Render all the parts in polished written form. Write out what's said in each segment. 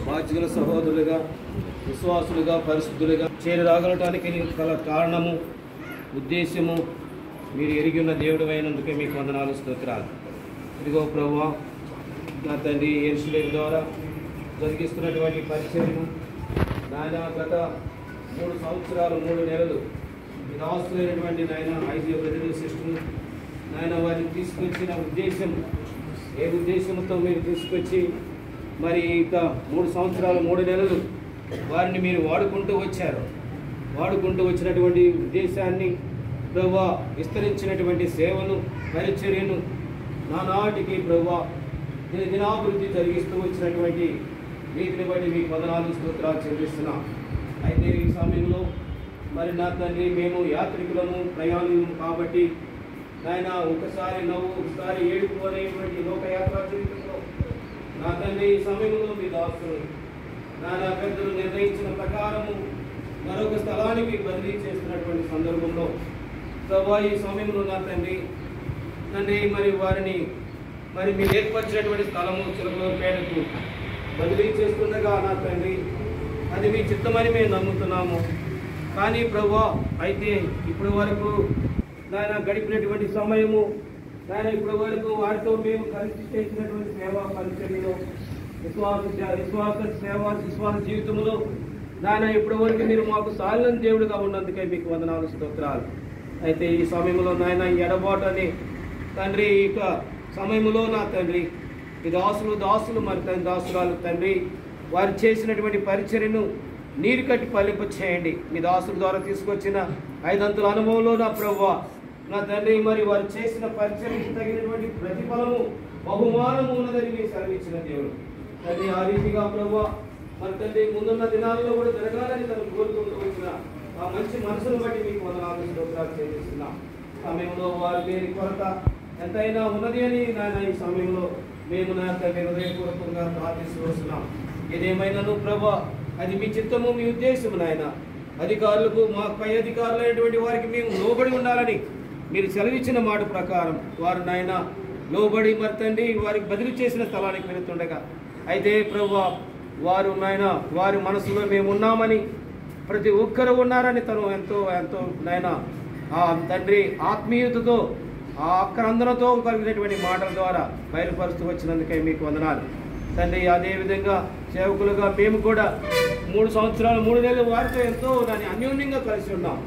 బాధ్యుల సహోదరులుగా విశ్వాసులుగా పరిశుద్ధులుగా చేరి రాగలటానికి గల కారణము ఉద్దేశము మీరు ఎరిగి ఉన్న దేవుడు అయినందుకే మీకు వందనాలు స్తోత్రాలు. ఇదిగో ప్రభువా, నా తండ్రి యేసులేని ద్వారా జరిగిస్తున్నటువంటి పరిచర్యను నాయన గత 3 సంవత్సరాలు 3 నెలలు మీ దాసులైనటువంటి నాయన ఐదు బ్రదర్ సిస్టర్లు నాయన వారిని తీసుకొచ్చిన ఉద్దేశం ఏ ఉద్దేశంతో మీరు తీసుకొచ్చి మరి ఇక 3 సంవత్సరాలు 3 నెలలు వారిని మీరు వాడుకుంటూ వచ్చారు. వాడుకుంటూ వచ్చినటువంటి ఉద్దేశాన్ని ప్రభువా, విస్తరించినటువంటి సేవను పరిచర్యను నానాటికి ప్రభువా దినాభివృద్ధి జరిగిస్తూ వచ్చినటువంటి వీటిని బట్టి మీకు వందనాలు స్తోత్రాలు చెల్లిస్తున్నాం. అయితే ఈ సమయంలో మరి నా తండ్రి మేము యాత్రికులము ప్రయాణికులము కాబట్టి నాయన ఒకసారి నవ్వు ఒకసారి ఏడుపు అనేటువంటి లోకయాత్ర జీవితంలో నా తండ్రి ఈ సమయంలో మీ దాసులు నానా పెద్దలు నిర్ణయించిన ప్రకారము మరొక స్థలానికి బదిలీ చేస్తున్నటువంటి సందర్భంలో ప్రభా ఈ సమయంలో నా తండ్రి మరి వారిని మరి మీరు ఏర్పరిచినటువంటి స్థలము చిలకలూరుపేటకు బదిలీ చేస్తుండగా నా తండ్రి అది మీ చిత్తమని మేము నమ్ముతున్నాము. కానీ ప్రభా అయితే ఇప్పటి వరకు నాయన గడిపినటువంటి సమయము నాయన ఇప్పటి వరకు వారితో మేము కలిసి చేసినటువంటి సేవా పరిచర్యలో విశ్వాస జీవితంలో నాయన ఇప్పటి వరకు మీరు మాకు సాలిన దేవుడిగా ఉన్నందుకే మీకు వందనాలు స్తోత్రాలు. అయితే ఈ సమయంలో నాయన ఈ ఎడబాటు అని తండ్రి ఇక సమయంలో నా తండ్రి ఈ దాసులు మరి తండ్రి దాసురాలు తండ్రి వారు చేసినటువంటి పరిచర్యను నీరు కట్టి పల్లింప చేయండి. మీ దాసుల ద్వారా తీసుకొచ్చిన 5 అంతుల అనుభవంలో నా ప్రభువా నా తండ్రి మరి వారు చేసిన పరిచర్యకు తగినటువంటి ప్రతిఫలము బహుమానము ఉన్నదని మీరు సెలవిచ్చిన దేవుడు తండ్రి. ఆ రీతిగా ప్రభువా మరి తండ్రి ముందున్న దినాల్లో కూడా జరగాలని తను కోరుకుంటూ వచ్చిన ఆ మంచి మనసును బట్టి మీకు వందనాలు స్తోత్రాలు చెల్లిస్తున్నాం. సమయంలో వారు లేని కొరత ఎంతైనా ఉన్నది అని నాయన ఈ సమయంలో మేము నా తండ్రి హృదయపూర్వకంగా ప్రార్థిస్తూ వస్తున్నాం. ఏదేమైనాను ప్రభా అది మీ చిత్తము మీ ఉద్దేశము నాయన. అధికారులకు మా పై అధికారులైనటువంటి వారికి మేము లోబడి ఉండాలని మీరు సెలవిచ్చిన మాట ప్రకారం వారు నాయన లోబడి మరి తండ్రి వారికి బదిలీ చేసిన స్థలానికి వెళుతుండగా అయితే ప్రభువా వారు నాయన వారి మనసులో మేము ఉన్నామని ప్రతి ఒక్కరు ఉన్నారని తను ఎంతో ఎంతో నాయన ఆ తండ్రి ఆత్మీయతతో ఆ ఆక్రందనతో కలిగినటువంటి మాటల ద్వారా బయలుపరుస్తూ వచ్చినందుకే మీకు వందనాలు తండ్రి. అదేవిధంగా సేవకులుగా మేము కూడా 3 సంవత్సరాలు 3 నెలలు వారితో ఎంతో దాన్ని అన్యోన్యంగా కలిసి ఉన్నాం.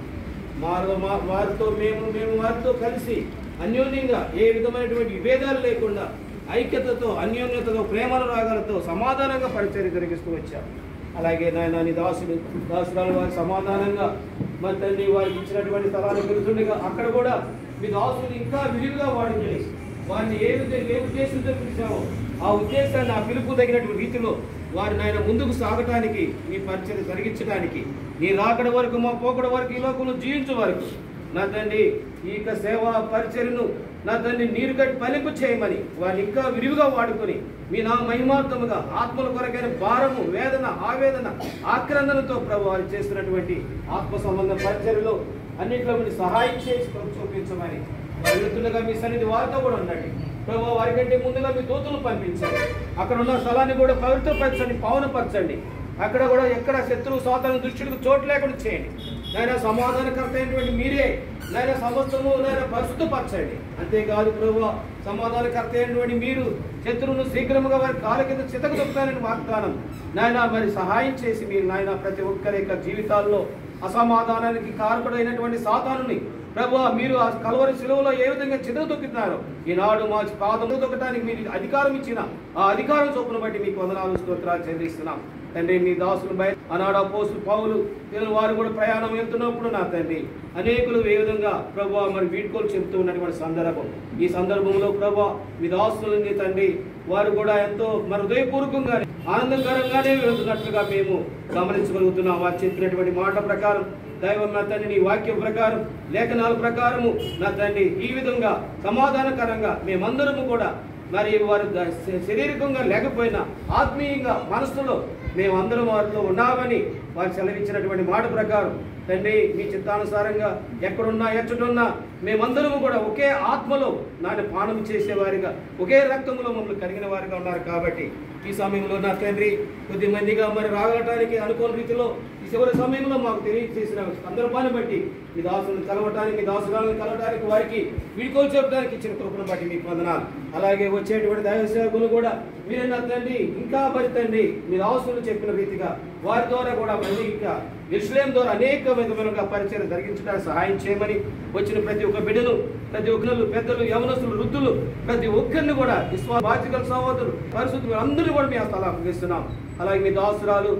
వారితో మేము వారితో కలిసి అన్యోన్యంగా ఏ విధమైనటువంటి విభేదాలు లేకుండా ఐక్యతతో అన్యోన్యతతో ప్రేమానురాగాలతో సమాధానంగా పరిచర్య జరిగిస్తూ వచ్చాం. అలాగే నాయన నీ దాసురాలు వారి సమాధానంగా మరి తండ్రి వారికి ఇచ్చినటువంటి స్థలాన్ని పెరుగుతుండగా అక్కడ కూడా మీ దాసులు ఇంకా విరివిగా వాడుకొని వారిని ఏ ఉద్దేశంతో పిలిచామో ఆ ఉద్దేశాన్ని ఆ పిలుపు తగినటువంటి రీతిలో వారి నాయన ముందుకు సాగటానికి మీ పరిచర్య జరిగించడానికి నీ రాకడ వరకు మా పోకడ వరకు ఈ లోకంలో జీవించే వరకు నా తండ్రి ఈ యొక్క సేవా పరిచర్యను నా తండ్రి నీరు కట్టి పలింపు చేయమని వారిని ఇంకా విరివిగా వాడుకొని మీ నా మహిమార్థముగా ఆత్మల కొరకైన భారము వేదన ఆవేదన ఆక్రందనతో ప్రభు వారు చేస్తున్నటువంటి ఆత్మ సంబంధ పరిచర్యలో అన్నింటిలో మీరు సహాయం చేసి చూపించమని వారు వెళుతుండగా మీ సన్నిధి వారితో కూడా ఉండండి ప్రభు. వారికంటే ముందుగా మీ దూతలు పంపించండి. అక్కడ ఉన్న స్థలాన్ని కూడా పవిత్రపరచండి, పావనపరచండి. అక్కడ కూడా ఎక్కడ శత్రువు సాతాను దృష్టికి చోటు లేకుండా చేయండి నాయన. సమాధానకర్త అయినటువంటి మీరే నాయన సమస్తము నాయన పరిశుద్ధపరచండి. అంతేకాదు ప్రభు సమాధానకర్త అయినటువంటి మీరు శత్రువును శీఘ్రముగా వారి కాళ్ళ కింద చితకు దొక్కుతారని వాగ్దానం నాయన మరి సహాయం చేసి మీరు నాయన ప్రతి ఒక్కరి యొక్క జీవితాల్లో అసమాధానానికి కారకుడైనటువంటి సాతానుని ప్రభు మీరు ఆ కల్వరి శిలువలో ఏ విధంగా చితకు దొక్కుతున్నారు ఈనాడు మా పాదము దొక్కడానికి మీరు అధికారం ఇచ్చిన ఆ అధికారం చొప్పున బట్టి మీకు వందనాలు స్తోత్రాలు చెల్లిస్తున్నాం తండ్రి. మీ దాసులు బయట ఆనాడు అపోస్తలులు పౌలు పిల్లలు వారు కూడా ప్రయాణం వెళ్తున్నప్పుడు నా తండ్రి అనేకులు ఏ విధంగా ప్రభు మరి వీడ్కోలు చెబుతూ ఉన్నటువంటి సందర్భం ఈ సందర్భంలో ప్రభు మీ దాసులని తండ్రి వారు కూడా ఎంతో మరి హృదయపూర్వకంగా ఆనందకరంగానే వెళ్తున్నట్లుగా మేము గమనించగలుగుతున్నాం. వారు చెప్పినటువంటి మాట ప్రకారం దైవం నా తండ్రి నీ వాక్యం ప్రకారం లేఖనాల ప్రకారము నా తండ్రి ఈ విధంగా సమాధానకరంగా మేమందరము కూడా మరి వారు శారీరకంగా లేకపోయినా ఆత్మీయంగా మనస్సులో మేమందరం వారితో ఉన్నామని వారు సెలవిచ్చినటువంటి మాట ప్రకారం తండ్రి మీ చిత్తానుసారంగా ఎక్కడున్నా ఎచ్చడున్నా మేమందరము కూడా ఒకే ఆత్మలో నాని పానం చేసేవారిగా ఒకే రక్తంలో మమ్మల్ని కలిగిన వారిగా ఉన్నారు. కాబట్టి ఈ సమయంలో నా తండ్రి కొద్ది మందిగా మరి రాగలటానికి అనుకోని రీతిలో ఈ చివరి సమయంలో మాకు తెలియజేసిన సందర్భాన్ని బట్టి మీ దాసులను కలవటానికి దాసురాలను కలవటానికి వారికి వీడుకోలు చెప్పడానికి ఇచ్చిన కృపను బట్టి మీకు వందనాలు. అలాగే వచ్చేటువంటి దైవ సేవకులు కూడా మీరే నా తండ్రి ఇంకా మరి తండ్రి మీ దాసులు చెప్పిన రీతిగా వారి ద్వారా కూడా మళ్ళీ ఇంకా యెరూషలేము ద్వారా అనేక విధములుగా పరిచయం జరిగించడానికి సహాయం చేయమని వచ్చిన ప్రతి ఒక్క బిడ్డను ప్రతి ఒక్కరు పెద్దలు యవనస్తులు వృద్ధులు ప్రతి ఒక్కరిని కూడా బాధ్యతల సహోదరులు పరిశుద్ధులు అందరూ కూడా మీ స్థలం అప్పగిస్తున్నాం. అలాగే మీ దాసురాలు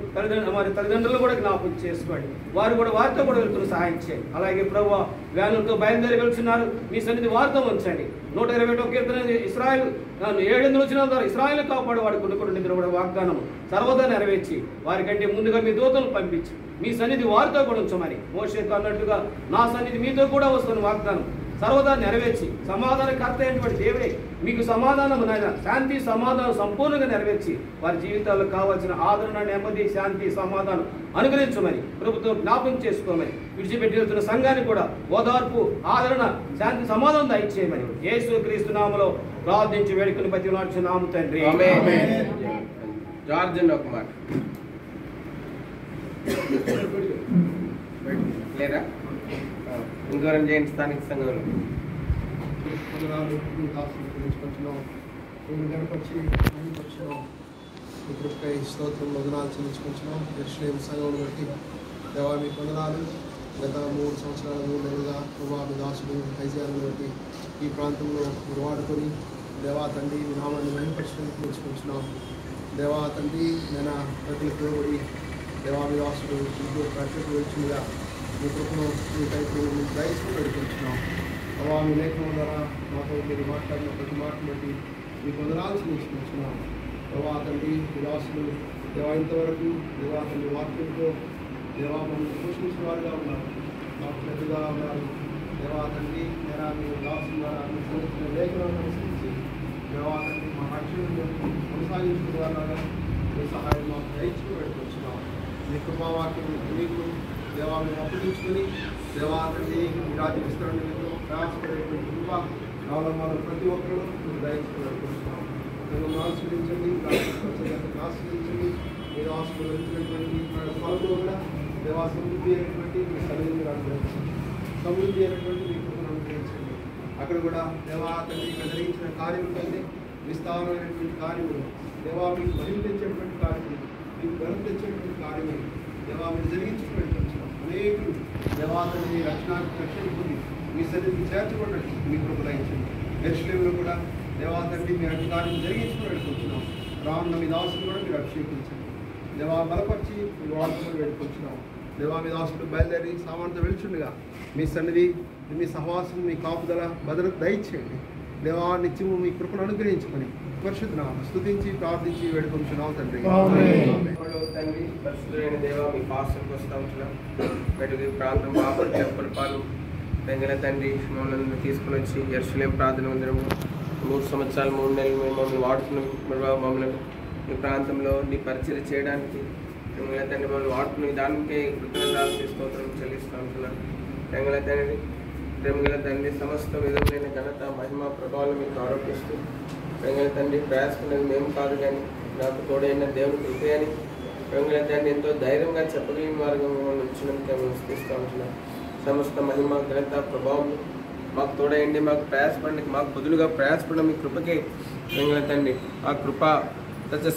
మరి తల్లిదండ్రులు కూడా జ్ఞాపకం చేసుకోండి. వారు కూడా వారితో కూడా వెళ్తున్న సహాయం చేయండి. అలాగే ప్రభువా వ్యానులతో బయలుదేరి వెళ్తున్నారు మీ సన్నిధి వారితో ఉంచండి. 121 కీర్తన ఇశ్రాయేలు 700 వచనాల ద్వారా ఇశ్రాయేలు కాపాడు వాడు కొన్ని నిద్ర కూడా వాగ్దానం సర్వదా నెరవేర్చి వారికంటే ముందుగా మీ దూతలు పంపించి మీ సన్నిధి వారితో కూడా ఉంచమని మోషేతో అన్నట్టుగా నా సన్నిధి మీతో కూడా వస్తున్న వాగ్దానం సర్వదా నెరవేర్చి సమాధానకర్త అయినటువంటి దేవుడే మీకు సమాధానం శాంతి సమాధానం సంపూర్ణంగా నెరవేర్చి వారి జీవితాల్లో కావాల్సిన ఆదరణ నెమ్మది శాంతి సమాధానం అనుగ్రహించమని ప్రభుత్వం జ్ఞాపకం చేసుకోమని విడిచిపెట్టి వెళ్తున్న సంఘాన్ని కూడా ఓదార్పు ఆదరణ శాంతి సమాధానం దయచేయమని యేసు క్రీస్తు నామములో ప్రార్థించి వేడుకను బతి నాము తండ్రి. జార్జ్ ఒక మాట లేదా ఇంకోరం చేయండి స్థానిక సంఘంలో స్తోత్రం వందనాలు చెల్లించుకుంటున్నాం. యెరూషలేము సంఘంలో బట్టి దేవా మీ వందనాలు. గత 3 సంవత్సరాల 3 నెలలుగా ప్రభా మీ దాసుడు ఐజాలను బట్టి ఈ ప్రాంతంలో మీరు వాడుకొని దేవా తండ్రి మీ నామాన్ని మహిమపరచడానికి తెచ్చుకుంటున్నాం. దేవా తండ్రి నేను ప్రజలకు లోబడి దేవా మీ దాసుడు ఇంకో ప్రజలకు వచ్చిందిగా మీ కృపను మీ కైపు మీకు దయచేసి పెడుకుంటున్నాం. ప్రభా మీ లేఖనం ద్వారా మాతో మీరు మాట్లాడిన ప్రతి మాటను బట్టి మీకు వందనాలు చెల్లించుకుంటున్నాం. దేవా తండ్రి మీ దాసులు దేవా ఇంతవరకు దేవా తండ్రి వాక్యంతో దేవా మమ్మల్ని పోషించిన వారుగా ఉన్నారు, మాకు పెద్దగా ఉన్నారు. దేవా తండ్రి నేను మీ దాసుల ద్వారా అనుసరించిన లేఖనాలను అనుసరించి దేవా తండ్రి మా రక్షణ కొనసాగించుకునే వారుగా మీ సహాయం మాకు దయచేసి పెట్టుకొచ్చున్నాం. మీ కృపావాక్యం మీకు దేవా మేము అప్పగించుకొని దేవా తండ్రి మీ రాజ్య విస్తరణ నిమిత్తం ప్రయాసపడేటువంటి కృప అవలంబన ప్రతి ఒక్కరూ మీకు దయచేసి పెట్టుకొచ్చున్నాం. మేము ఆశ్రయించండి, ఆశ్రయించండి. మీరు ఆశ్రయించినటువంటి ఫలంలో కూడా దేవా సమృద్ధి అయినటువంటి మీ సన్నిధిని అనుగ్రహించండి, సమృద్ధి అయినటువంటి మీ కృపను అనుగ్రహించండి. అక్కడ కూడా దేవా తండ్రి జరిగించిన కార్యముల కంటే విస్తారమైనటువంటి కార్యములు దేవా మీకు మహిమ తెచ్చేటువంటి కార్యములు మీకు ఘనం తెచ్చేటువంటి కార్యములు దేవా మీరు జరిగించినటువంటి అనేకులు దేవా తండ్రి రక్షణ పొంది మీ సన్నిధికి చేర్చబడినట్టు మీ కృప దయచండి. యెరూషలేములో కూడా దేవా తండ్రి మీ కార్యం జరిగించుకుని వెళ్ళుకుంటున్నాం. రానున్న మీ దాసులు కూడా మీరు అభిషేకించండి. దేవా బలపరిచి మీ వాడుకొని వెళ్ళుకుంటున్నాం. దేవా మీ దాసులు బయలుదేరి సామాన్తో వెళ్తుండగా మీ సన్నిధి మీ సహవాసం మీ కాపుదల భద్రత దయచేయండి. దేవా నిత్యము మీ కృపను అనుగ్రహించుకొని పరిశుద్ధనామమున స్తుతించి ప్రార్థించి వేడుకొంచున్నాం తండ్రి. తండ్రి పరిశుద్ధమైన దేవా మీ పాస్టర్కి వస్తూ ఉంటున్నాం. బయటకు ప్రాంతం బాపలు చెప్పలపాలు తెంగల తండ్రి మమ్మల్ని తీసుకుని వచ్చి యెరూషలేము ప్రార్థన మందిరము 3 సంవత్సరాలు 3 నెలలు మేము మమ్మల్ని వాడుకున్న మమ్మల్ని ఈ ప్రాంతంలో నీ పరిచయం చేయడానికి తెంగల తండ్రి మమ్మల్ని వాడుకున్న విధానంకే కృతజ్ఞతలు స్తోత్రం చెల్లిస్తూ ఉంటున్నాను. తెంగల తండ్రి ప్రేమగల తండ్రి సమస్త విధములైన ఘనత మహిమ ప్రభావాలు మీకు ఆరోపిస్తూ ప్రేమగల తండ్రి ప్రయాసకున్నది మేము కాదు కానీ నాకు తోడైన దేవుని కృపే అని ప్రేమగల తండ్రి ఎంతో ధైర్యంగా చెప్పగలిగిన వారుగా మమ్మల్ని ఉంచినందుకే మేము స్థిస్తూ ఉంటున్నాం. సమస్త మహిమ ఘనత ప్రభావం మాకు తోడైండి, మాకు ప్రయాసపడండి, మాకు బదులుగా ప్రయాసపడిన మీ కృపకే ప్రేమగల తండ్రి ఆ కృప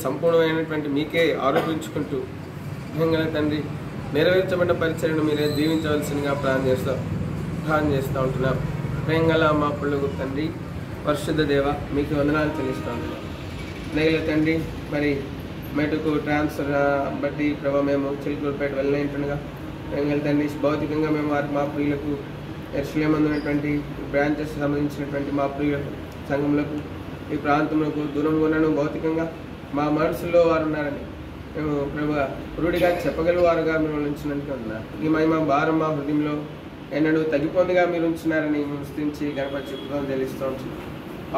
సంపూర్ణమైనటువంటి మీకే ఆరోపించుకుంటూ ప్రేమగల తండ్రి నెరవేర్చబడిన పరిచయను మీరే దీవించవలసిందిగా ప్రార్థన చేస్తూ ఉంటున్నాం. ప్రేమగల మా పుల్లు తండ్రి పరిశుద్ధ దేవ మీకు వందనాలు చెల్లిస్తూ ఉంటున్నాం. నెగల తండ్రి మరి మెటుకు ట్రాన్స్ఫర్ బట్టి ప్రభావ మేము చిలుకూరుపేట వెళ్ళినట్టుగా ప్రేమగల తండ్రి భౌతికంగా మేము మా ప్రియులకు యెరూషలేము ఉన్నటువంటి బ్రాంచెస్ సంబంధించినటువంటి మా ప్రియులకు సంఘములకు ఈ ప్రాంతంలో దూరంగా ఉన్నాను. భౌతికంగా మా మనసులో వారు ఉన్నారని మేము ప్రభు పురుడిగా చెప్పగలవారుగా మీరు ఉంచినందుకు ఉన్నారు. ఈ మహిమ భారం మా హృదయంలో ఎన్నడూ తగ్గిపోతుందిగా మీరు ఉంచినారని మేము స్థించి గణపతి తెలుస్తూ ఉంటున్నాం.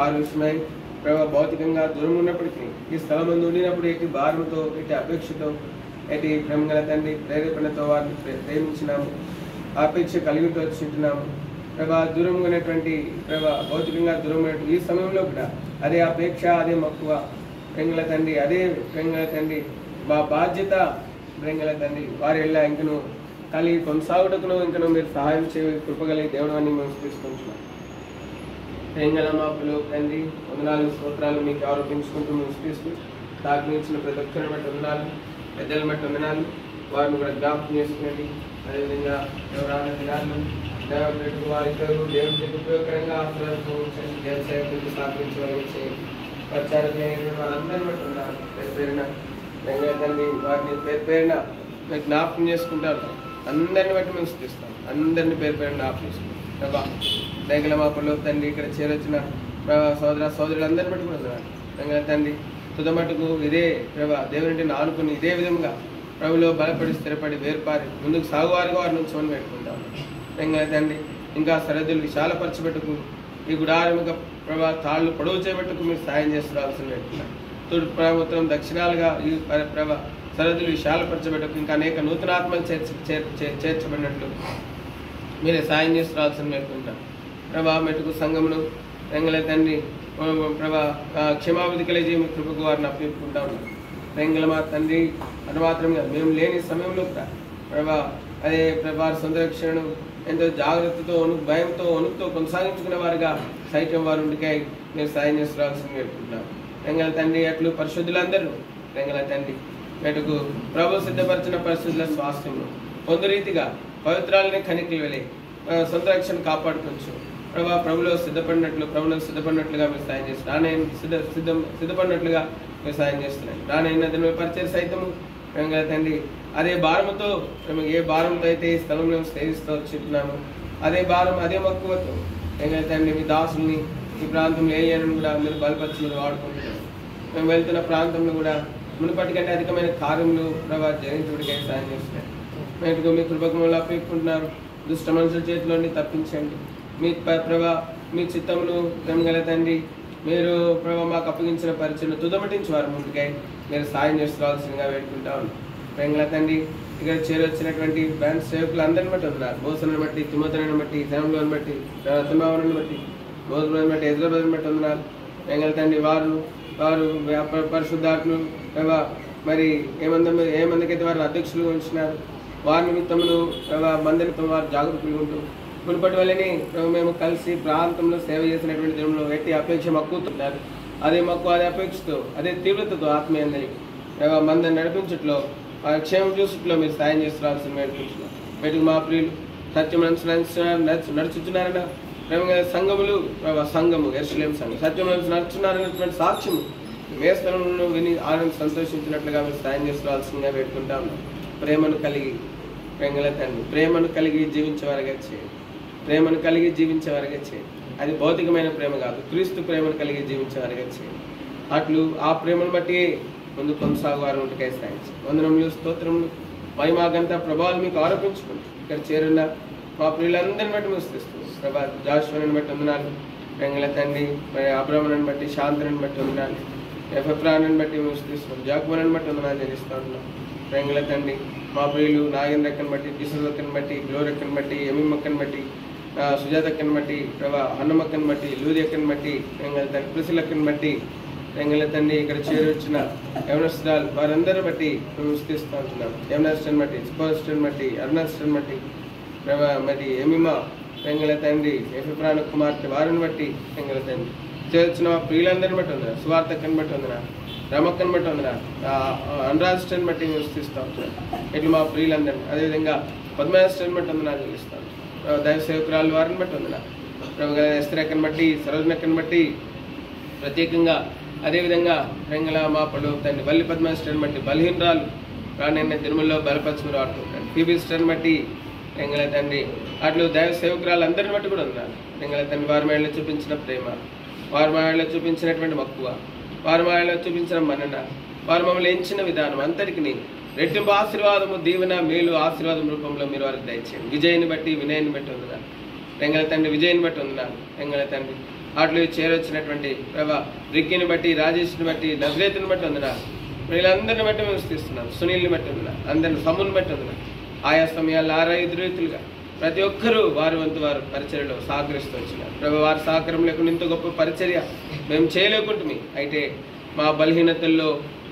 ఆ విషయమై ప్రభావ భౌతికంగా దూరం ఉన్నప్పటికీ ఈ స్థలం ముందు ఉండినప్పుడు ఎట్టి భారంతో ఎట్టి అపేక్షతో ఎట్టి ప్రేమగల తండ్రి ప్రేరేపణతో వారిని ప్రేమించినాము. అపేక్ష కలిగి వచ్చింటున్నాము ప్రభా. దూరంగా ఉన్నటువంటి ప్రభా, భౌతికంగా దూరంగా ఈ సమయంలో కూడా అదే అపేక్ష, అదే మక్కువ ప్రేంగల తండ్రి, అదే ప్రేంగల తండ్రి మా బాధ్యత ప్రేంగల తండ్రి వారి ఎలా ఇంకను కలిగి కొనసాగుటకును ఇంకను మీరు సహాయం చేయ కృపగలిగి దేవుడు అని మేము తీసుకుంటున్నాం. ప్రేంగల మా పిల్లలు తండ్రి వందనాలు స్తోత్రాలు మీకు ఆరోపించుకుంటూ మేము తీసుకు దాఖలించిన ప్రతి ఒక్కరిని బట్టి వందనాలు, పెద్దలను బట్టి వందనాలు, వారిని కూడా జ్ఞాపకం చేసుకోండి. అదేవిధంగా ఎవరైనా దినాలు దేవుడు వారితో దేవుడికి ఉపయోగకరంగా ఆశీర్వాదించండి. దేవ సేవకులకు స్థాపించవాలని చేయండి. ప్రచారకులైన వాళ్ళందరినీ బట్టి ఉన్నారు పేరు పేరున తండ్రి వారిని పేరు పేరున మేము జ్ఞాపకం చేసుకుంటారు. అందరిని బట్టి మేము స్థిస్తాం, అందరినీ పేరు పేరున జ్ఞాపకం చేసుకుంటాం ప్రభా. దయగల మా పిల్లలు తండ్రి ఇక్కడ చేరొచ్చిన సోదర సోదరులందరినీ బట్టి కూడా ఉన్నారు దయగల తండ్రి. తుదమటుకు ఇదే ప్రభా దేవుని ఆనుకుని ఇదే విధంగా ప్రభులో బలపడి స్థిరపడి వేర్పారి ముందుకు సాగువారుగా వారి నుంచి మనం పెట్టుకుంటాం దయగల తండ్రి. ఇంకా సరిహద్దులు విశాలపరచబెట్టుకు ఈ గుడారముగా ప్రభా తాళ్ళు పొడవు చేయబెట్టుకు మీరు సాయం చేస్తురాల్సిన పెట్టుకున్నాం. తూర్పు ప్రభుత్వం దక్షిణాలుగా ఈ ప్రభా సరిహద్దులు విశాలపరచబెట్టుకు ఇంకా అనేక నూతనాత్మలు చేర్చబడినట్లు మీరే సాయం చేస్తురాల్సిన పెట్టుకుంటాం ప్రభా. మెట్టుకు సంఘమును దయగల తండ్రి ప్రభా క్షమాభివృద్ధి కలిగి మీ కృపకు వారిని అప్పచెప్పుకుంటా ఉన్నాం దయగల మా తండ్రి. అది మాత్రమే కాదు, మేము లేని సమయంలో కూడా ప్రభా అదే ప్రభా సంరక్షణను ఎంతో జాగ్రత్తతో భయంతో వణుకుతో కొనసాగించుకునే వారుగా సైతం వారు ఉండికై మీరు సాయం చేస్తురాల్సింది పెట్టుకుంటున్నాం దయగల తండ్రి. అట్లు పరిశుద్ధులందరూ దయగల తండ్రి మెటుకు ప్రభు సిద్ధపరిచిన పరిశుద్ధుల స్వాస్థ్యము పొందు రీతిగా పవిత్రాలని కనికలు వెళ్ళి సంరక్షణ కాపాడుకోవచ్చు ప్రభా. ప్రభులో సిద్ధపడినట్లుగా మీరు సాయం చేస్తున్నారు. రానైన సిద్ధపడినట్లుగా మీరు సాయం చేస్తున్నాయి. రానైన దిన పరిచయ సైతము దయగల తండ్రి అదే భారముతో మేము ఏ భారంతో అయితే ఈ స్థలంలో సేవిస్తూ వచ్చిస్తున్నాము అదే భారం అదే మక్కువతో దయగల తండ్రి మీ దాసుల్ని ఈ ప్రాంతంలో ఏయని కూడా మీరు బలపరిచి మీరు వాడుకుంటున్నాము. మేము వెళ్తున్న ప్రాంతంలో కూడా మునుపటి కంటే అధికమైన కార్యములు ప్రభా జరించుడికై సాయం చేస్తున్నాయి. మేటుకు మీ కృపకములు అప్పేసుకుంటున్నారు. దుష్ట మనుషుల చేతిలోని తప్పించండి. మీ ప్రభా మీ చిత్తమును దయగల తండ్రి మీరు ప్రభా మాకు అప్పగించిన పరిచయం తుదమటించి వారు ముందుకై మీరు సాయం చేసుకోవాల్సిందిగా వేడుకుంటా ఉన్నాం దయగల తండ్రి. ఇక్కడ చేరొచ్చినటువంటి బ్యాంక్ సేవకులు అందరిని బట్టి ఉన్నారు. మోసలను బట్టి, తిమోతలను బట్టి, ధనంలోని బట్టి, రత్నభావనను బట్టి, మోసలను బట్టి, హైదరాబాద్ని బట్టి ఉన్నారు దయగల తండ్రి. వారు పరిశుద్ధాత్మలు ప్రభా మరి ఏ మందికైతే వారిని అధ్యక్షులుగా ఉంచినారు వారి నిమిత్తమును ప్రభా మందినితో వారు జాగరూకులు ఉంటూ మునుపటి వల్లనే మేము కలిసి ప్రాంతంలో సేవ చేసినటువంటి దినంలో ఎట్టి అపేక్ష మక్కుతున్నారు. అదే మక్కువ అదే అపేక్షతో అదే తీవ్రతతో ఆత్మీయందని ప్రభా మందిని నడిపించట్లో ఆ క్షేమం చూసుట్లో మీరు సాయం చేస్తురాల్సిన నడిపించున్నాం. బయటకు మా ప్రియులు సత్యం నడుచుతున్నారన్న ప్రేమ సంఘములు సంఘము యెరూషలేము సంఘం సత్యం నడుచున్నారన్నటువంటి సాక్ష్యము వేస్తలను విని ఆనంద సంతోషించినట్లుగా మీరు సాయం చేస్తురాల్సిందిగా పెట్టుకుంటా ఉన్నాం. ప్రేమను కలిగి ప్రేమల తండ్రి ప్రేమను కలిగి జీవించేవారుగా చేయండి. ప్రేమను కలిగి జీవించేవారుగా చేయండి. అది భౌతికమైన ప్రేమ కాదు, క్రీస్తు ప్రేమను కలిగి జీవించేవారుగా చేయండి. అట్లు ఆ ప్రేమను బట్టి ముందు కొనసాగువారు ఉంటుకై సాయించి వందనములు స్తోత్రములు మహిమాగంత ప్రభావాలు మీకు ఆరోపించుకుంటూ ఇక్కడ చేరున్న మా ప్రియులందరిని బట్టి ముగిస్తున్నాం ప్రభా. జాషువాని బట్టి వందనాలు ప్రేమల తండ్రి. మరి అబ్రహ్మణని బట్టి, శాంతని బట్టి వందనాలు, ఎఫ్రాన్ని బట్టి ముగిస్తున్నాం, జాకుమని బట్టి వందనాలు చెల్లిస్తూ ఉన్నాం ప్రేమల తండ్రి. మా ప్రియులు నాగేంద్రక్కని బట్టి, కిషోరక్కని బట్టి, గ్లోరక్కని బట్టి, ఎమిమ్మక్కని బట్టి, సుజాతక్కని బట్టి ప్రభా, అన్నమక్కని బట్టి, లూదియక్కని బట్టి ప్రేమల తండ్రి, కృషులక్కని బట్టి ప్రేమల తండ్రి. ఇక్కడ చేరొచ్చిన యవనస్తురాలు వారందరూ బట్టి మేము స్థిస్తూ ఉంటున్నాం. యవనస్టన్ బట్టి, స్పోర్స్టన్ బట్టి, అరుణస్టన్ బట్టి ప్రభా మరి ఎమిమా ప్రేమల తండ్రి, ఎఫ్రాన్ కుమార్తె వారిని బట్టి ప్రేమల తండ్రి. చేరొచ్చిన మా ప్రియులందరిని బట్టి ఉందిరా, సువార్తక్కని బట్టి ఉందిరా, రమక్కని బట్టి ఉందిరా, అనురాజ్టన్ బట్టి మేము స్థిస్తూ ఉంటున్నాం. ఇట్లా మా ప్రియులందరినీ అదేవిధంగా పద్మరాజ్టన్ బట్టి ఉందినా చెల్లిస్తాం. దైవ సేవకురాలు వారిని బట్టి ఉందిరా, ఎస్తరక్కని బట్టి, సరోజనక్కని బట్టి ప్రత్యేకంగా అదేవిధంగా ప్రేంగల మా పడు తండ్రి వల్లి పద్మరాజ్టన్ బట్టి బలహీనరాలు రానైన తిరుమలలో బలపరచుకుని వాడుకుంటాను. ఫీబిస్టన్ బట్టి ప్రేంగల తండ్రి. అట్లు దైవ సేవకురాలు అందరిని బట్టి కూడా ఉన్నారు ప్రేంగల తండ్రి. వారి మేడలో చూపించిన ప్రేమ, వారి మేడలో చూపించినటువంటి మక్కువ, వారి మేడలో చూపించిన మన్నన, వారు మమ్మల్ని ఎంచిన విధానం అంతటికి రెట్టింపు ఆశీర్వాదము, దీవెన, మేలు, ఆశీర్వాదం రూపంలో మీరు వారికి దయచేయండి. విజయని బట్టి, వినయని బట్టి ఉందినారు ప్రేంగల తండ్రి. విజయని బట్టి ఉందినారు ప్రేంగల తండ్రి. అట్లు చేరొచ్చినటువంటి ప్రభా రిక్కిని బట్టి, రాజేష్ని బట్టి, నజరేతుని బట్టి ఉందినారు. వీళ్ళందరిని బట్టి మేము స్థిస్తున్నాం. సునీల్ని బట్టి ఉందినా, అందరిని సమ్ముని బట్టి ఉందినా. ఆయా సమయాల్లో 6 రీతులుగా ప్రతి ఒక్కరూ వారి వంతు వారు పరిచర్యలో సహకరిస్తూ వచ్చినారు ప్రభు. వారి సహకారం లేకుండా ఇంత గొప్ప పరిచర్య మేము చేయలేకుంటుమి. అయితే మా బలహీనతల్లో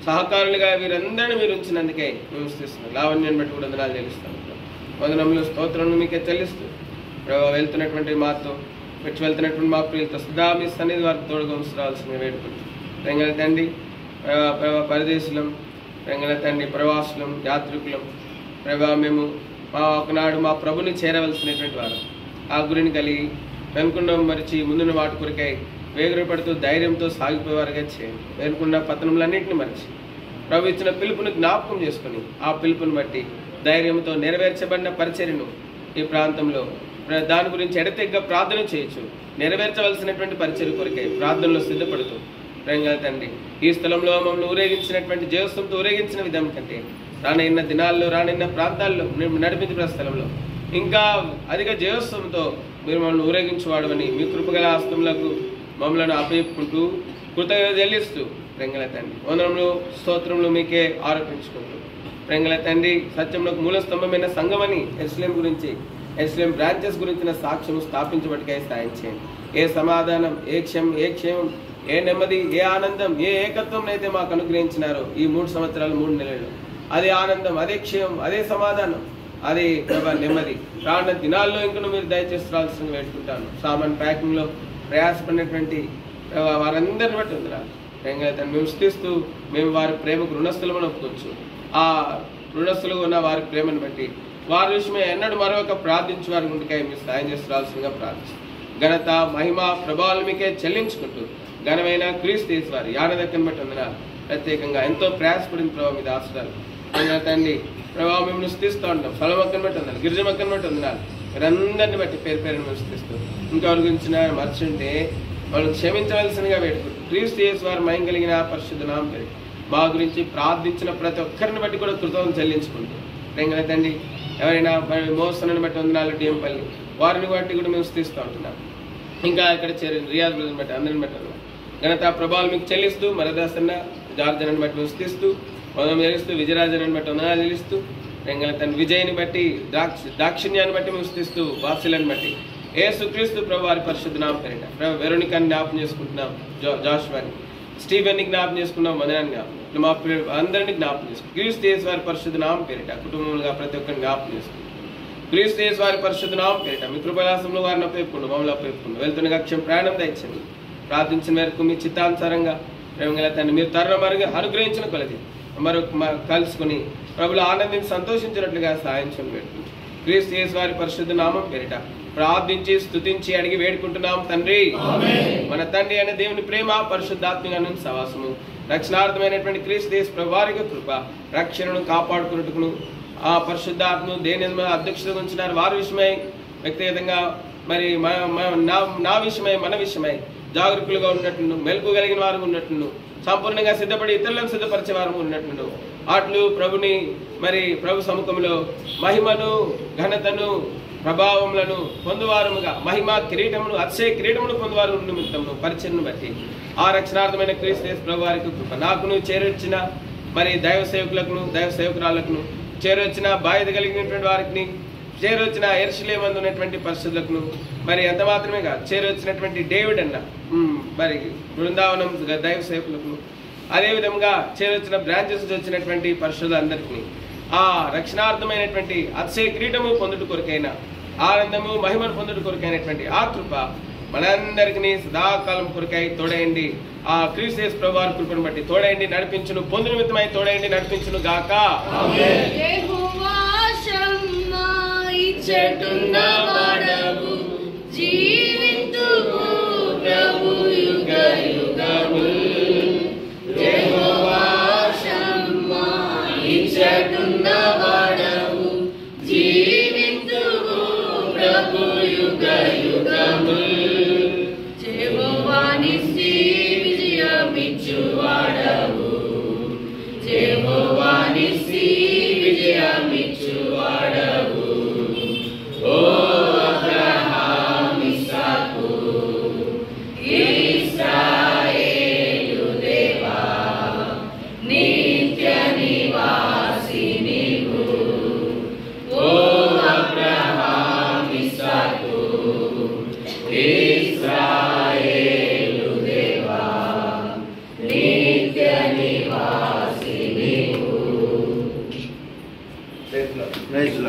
సహకారులుగా వీరందరినీ మీరు ఉంచినందుకే మేము స్థిస్తున్నాం. లావణ్యాన్ని బట్టి కూడా వందనాలు చెల్లిస్తాను. వందనములు స్తోత్రములు మీకే చెల్లిస్తూ ప్రభు వెళ్తున్నటువంటి మాతో వెళ్తున్నటువంటి మా ప్రియులతో సదా మీ సన్నిధి వారికి తోడుగా ఉంచరావాల్సిన వేడుకుంటాం. రంగల తండ్రి పరదేశులం, రంగల తండ్రి ప్రవాసులం, యాత్రికులం ప్రభా, మేము ఒకనాడు మా ప్రభుని చేరవలసినటువంటి వారు ఆ గురిని కలిగి వెనుకుండా మరిచి ముందున్న వాటి కొరకై వేగురపడుతూ ధైర్యంతో సాగిపోయేవారుగా చేయండి. వెనుకున్న పతనములన్నింటినీ మరిచి ప్రభు ఇచ్చిన పిలుపుని జ్ఞాపకం చేసుకుని ఆ పిలుపుని బట్టి ధైర్యంతో నెరవేర్చబడిన పరిచర్యను ఈ ప్రాంతంలో దాని గురించి ఎడతెగ్గ ప్రార్థన చేయొచ్చు. నెరవేర్చవలసినటువంటి పరిచర్య కొరకై ప్రార్థనలో సిద్ధపడుతూ రంగల తండ్రి ఈ స్థలంలో మమ్మల్ని ఊరేగించినటువంటి జయోత్సవంతో ఊరేగించిన విధం కంటే రానున్న దినాల్లో రానున్న ప్రాంతాల్లో నడిపించిన స్థలంలో ఇంకా అధిక జయోత్సవంతో మీరు మమ్మల్ని ఊరేగించేవాడమని మీ కృపగల హస్తములకు మమ్మల్ని అప్పచెప్పుకుంటూ కృతజ్ఞత చెల్లిస్తూ రంగల తండ్రి వందనములు స్తోత్రములు మీకే ఆరోపించుకుంటూ రంగల తండ్రి సత్యంలో మూల స్తంభమైన సంఘమని ఎస్లేం గురించి ఎస్లేం బ్రాంచెస్ గురించిన సాక్ష్యం స్థాపించబడికై సాయం చేయండి. ఏ సమాధానం, ఏ క్షేమం, ఏ నెమ్మది, ఏ ఆనందం, ఏ ఏకత్వం అయితే మాకు అనుగ్రహించినారో ఈ 3 సంవత్సరాలు 3 నెలలు, అదే ఆనందం, అదే క్షేమం, అదే సమాధానం, అదే నెమ్మది రానున్న దినాల్లో ఇంకా మీరు దయచేసి రావాల్సిందిగా వేడుకుంటాను. సామాన్ ప్యాకింగ్లో ప్రయాసపడినటువంటి వారందరిని బట్టి ఉందిరా రంగైతే మేము స్థిస్తూ మేము వారి ప్రేమకు రుణస్థులమని ఒప్పుకోవచ్చు. ఆ రుణస్థులుగా ఉన్న వారి ప్రేమను బట్టి వారి విషయమే ఎన్నడూ మరొక ప్రార్థించి వారి గుండెకాయ మీరు సాయం చేసి రావాల్సిందిగా ప్రార్థిస్తాం. ఘనత, మహిమ, ప్రభావాలు మీకే చెల్లించుకుంటూ ఘనమైన క్రీస్తు వారి యానదక్కని బట్టి వందన ప్రత్యేకంగా ఎంతో ప్రయాసపడిన ప్రభావ మీద ఆశ్రయాలు తండ్రి ప్రభావం మేము స్థిస్తూ ఉంటాం. ఫలమక్కని బట్టి వందనాలు, గిరిజమక్కని బట్టి వందనాలు, మీరందరిని బట్టి పేరును మేము స్థిస్తూ ఇంకెవరి గురించి మర్చుంటే వాళ్ళు క్షమించవలసినగా వేడుకుంటూ క్రీస్తు యేసు వారి మహిమ కలిగిన పరిశుద్ధ నామం పేరు మా గురించి ప్రార్థించిన ప్రతి ఒక్కరిని బట్టి కూడా కృతజ్ఞతలు చెల్లించుకుంటూ రంగల తండ్రి ఎవరైనా మోసనని బట్టి వందనాలు డిఎంపల్లి వారిని బట్టి కూడా మేము స్థిస్తూ ఉంటున్నాం. ఇంకా ఇక్కడ చేరిన రియాజ్ బ్రదర్ని బట్టి అందరిని బట్టి ఘనత ప్రభావాలు మీకు చెల్లిస్తూ మరదాసన్న జార్జనని బట్టి మేము స్థిస్తూ వందనం చెల్లిస్తూ విజయరాజనని బట్టి వందనాలు చెల్లిస్తూ రంగల తండ్రి విజయ్ని బట్టి దాక్షిణ్యాన్ని బట్టి మేము స్థిస్తూ వాసులను బట్టి యేసుక్రీస్తు ప్రభు వారి పరిశుద్ధ నామం పేరిట ప్రభు వెరోనికాని జ్ఞాపకం చేసుకుంటున్నాం, జాషువాని, స్టీవెన్ని జ్ఞాపకం చేసుకున్నాం, మదనాన్ని జ్ఞాపకం మా అందరినీ జ్ఞాపకం చేసుకుంటాం. క్రీస్తు యేసు వారి పరిశుద్ధ నామం పేరిట కుటుంబంగా ప్రతి ఒక్కరిని జ్ఞాపకం చేసుకుంటాం. క్రీస్తు యేసు వారి పరిశుద్ధ నామం పేరిట మీ కృపలాసంలో వారిని అప్పేపుకుంటూ మమ్మల్ని అప్పేపుకుంటూ వెళ్తున్న అక్షం ప్రయాణం తెచ్చండి. ప్రార్థించిన మేరకు మీ చిత్తానుసారంగా ప్రేమగల తండ్రి మీరు తరుణమరుగా అనుగ్రహించిన కొలది మరొక కలుసుకుని ప్రభులు ఆనందించి సంతోషించినట్లుగా సాయం పెడుతుంది. క్రీస్తు యేసు వారి పరిశుద్ధ నామం పేరిట ప్రార్థించి స్తుతించి అడిగి వేడుకుంటున్నాం తండ్రి. మన తండ్రి అనే దేవుని ప్రేమ, పరిశుద్ధాత్మగా సవాసము, రక్షణార్థమైనటువంటి క్రీస్తు యేసు ప్రభు వారి కృప, రక్షణను కాపాడుకున్నట్టుకును ఆ పరిశుద్ధాత్మను దేని అధ్యక్షత ఉంచినారు వారి విషయమై వ్యక్తిగతంగా మరి నా విషయమై మన విషయమై జాగరూకులుగా ఉన్నట్లు, మెలకు కలిగిన వారు ఉన్నట్లు, సంపూర్ణంగా సిద్ధపడి ఇతరులను సిద్ధపరిచే వారు ఉన్నట్లు అట్లు ప్రభుని మరి ప్రభు సముఖంలో మహిమను, ఘనతను, ప్రభావములను పొందువారముగా మహిమ కిరీటమును, అతిశయ కిరీటమును పొందువారు నిమిత్తమును పరిచయను బట్టి ఆ రక్షణార్థమైన క్రీస్తు యేసు ప్రభు వారికి కృప నాకును చేరొచ్చిన మరి దైవ సేవకులకును దైవ సేవకురాళ్లకును చేరొచ్చిన బాధ్యత కలిగినటువంటి వారికి చేరొచ్చిన యెరూషలేములో ఉన్నటువంటి పరిశుద్ధులకు మరి ఎంత మాత్రమే కాదు చేరొచ్చినటువంటి డేవిడ్ అన్న మరి బృందావనం దైవ సేవకులకు అదేవిధంగా చేరొచ్చిన బ్రాంచెస్ వచ్చినటువంటి పరిశుద్ధులందరికీ ఆ రక్షణార్థమైనటువంటి అతిశయ కిరీటము పొందుట కొరకైన ఆనందము, మహిమను పొందుట కొరకైనటువంటి ఆ కృప మనందరికీ సదాకాలం కొరకై తోడయండి. ఆ క్రీస్తు యేసు ప్రభు వారి కృపను బట్టి తోడయండి, నడిపించును, పొందు నిమిత్తమై తోడయండి, నడిపించును గాక. Abraham రైతుల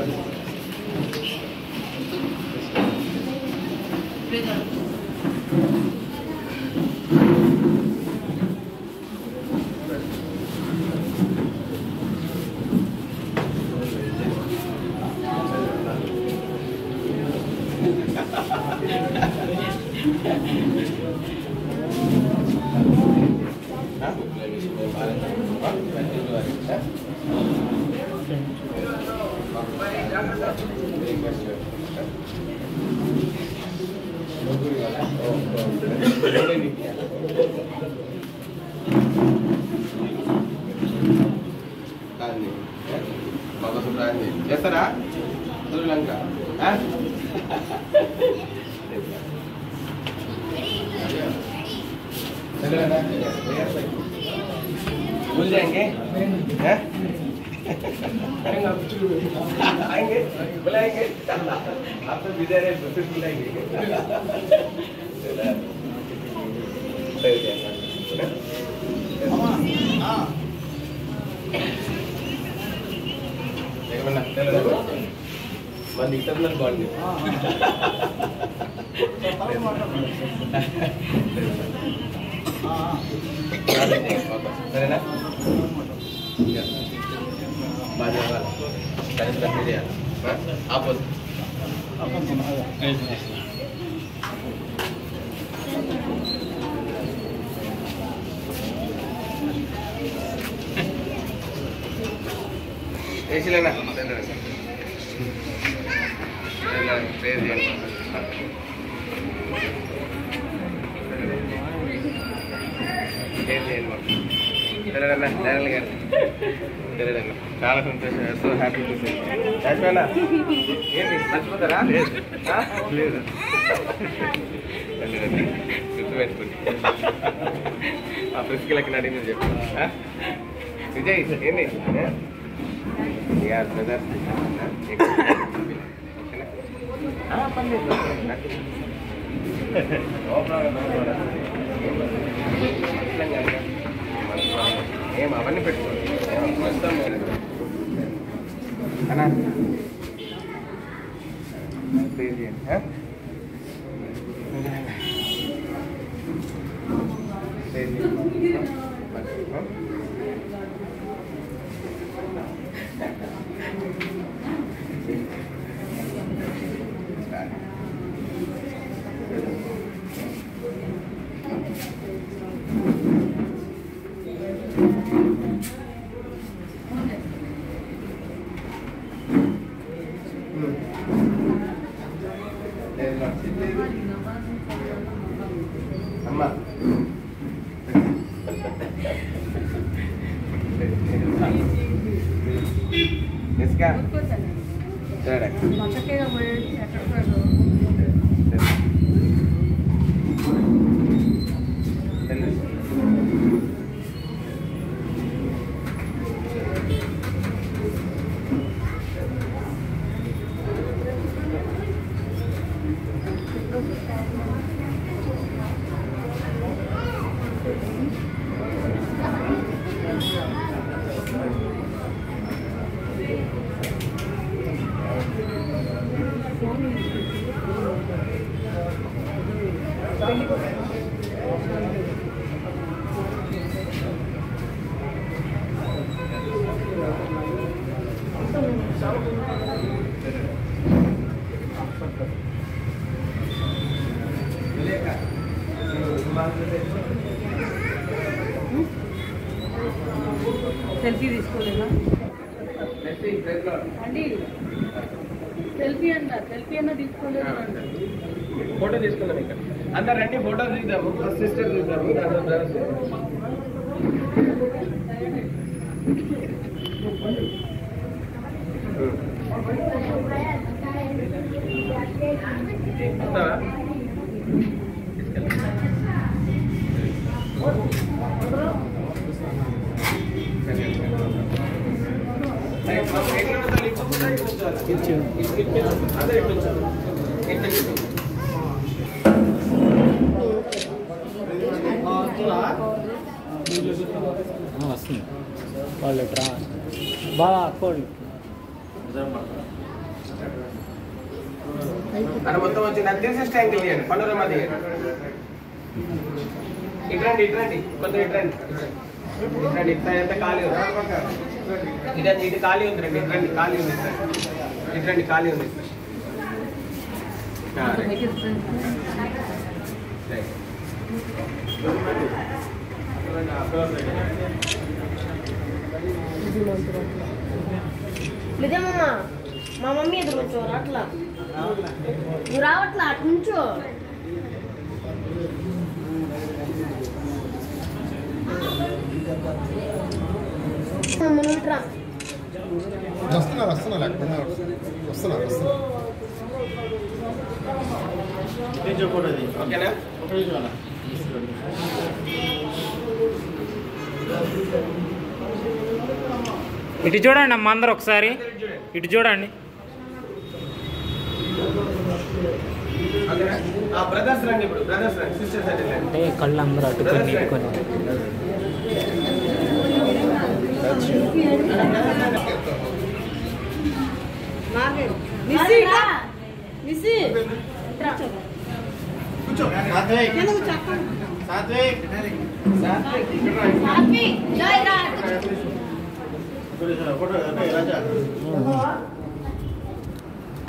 చేస్తారా శ్రీలంక भूल जाएंगे आएंगे बुलाएंगे आप तो विजय रहे तो फिर बुलाएंगे మన ఇంటర్నల్ బాండ్ సరేనా బాగా చేయాలి ఆపోజ్ వేసిలేనా ప్రేర్ చేయండి తెలియదన్నా డైరెల్ గారు తెలియదన్నా చాలా సంతోషం సో హ్యాపీ టు సీ యాక్చువల్గా ఏంటి మర్చిపోతారా లేదు గుర్తుపెట్టుకోండి ఆ ప్రిస్కిలకి అడిగింది చెప్పి విజయ్ ఏంటి బ్రదర్ ఏం అవన్నీ పెట్టుకోండి అన్నా ప్లీజ్ చేయండి అమ్మా इसका సెల్ఫీ తీసుకోలేదా అండి సెల్ఫీ అన్న తీసుకోలేదు ఫోటో తీసుకుందాం ఇక్కడ అందరు రండి ఫోటో తీద్దాము ఫస్ట్ సిస్టర్ తీద్దాము వస్తుంది వాళ్ళు బాగా అక్కడు అది మొత్తం వచ్చింది. అది తీసేస్తే యాంగిల్ తీయండి, పనురమ్మ తీయండి. ఇట్రండి ఇట్రండి, కొంచెం ఇట్రండి ఇట్రండి. ఇట్లా ఎంత ఖాళీ ఉంది, ఇదండి ఇటు ఖాళీ ఉంది రండి. ఇట్రండి ఖాళీ ఉంది, ఇట్రండి ఖాళీ ఉంది. నిజమమ్మా, మా మమ్మీ ఎదురు నుంచో అట్లా నువ్వు రావట్లా, అటు నుంచో. ఓకేనా? ఇటు చూడండి అమ్మ అందరు ఒకసారి, ఇటు చూడండి. బ్రదర్స్ రండి, ఇప్పుడు బ్రదర్స్ రండి, సిస్టర్స్ అంటే కళ్ళు అందరూ అట్టుకొని ఇటుకొని.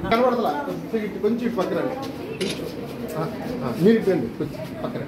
కనబడతలా, కొంచెం ఇటు పక్కన మీరు ఇట్టండి కొంచెం పక్కన.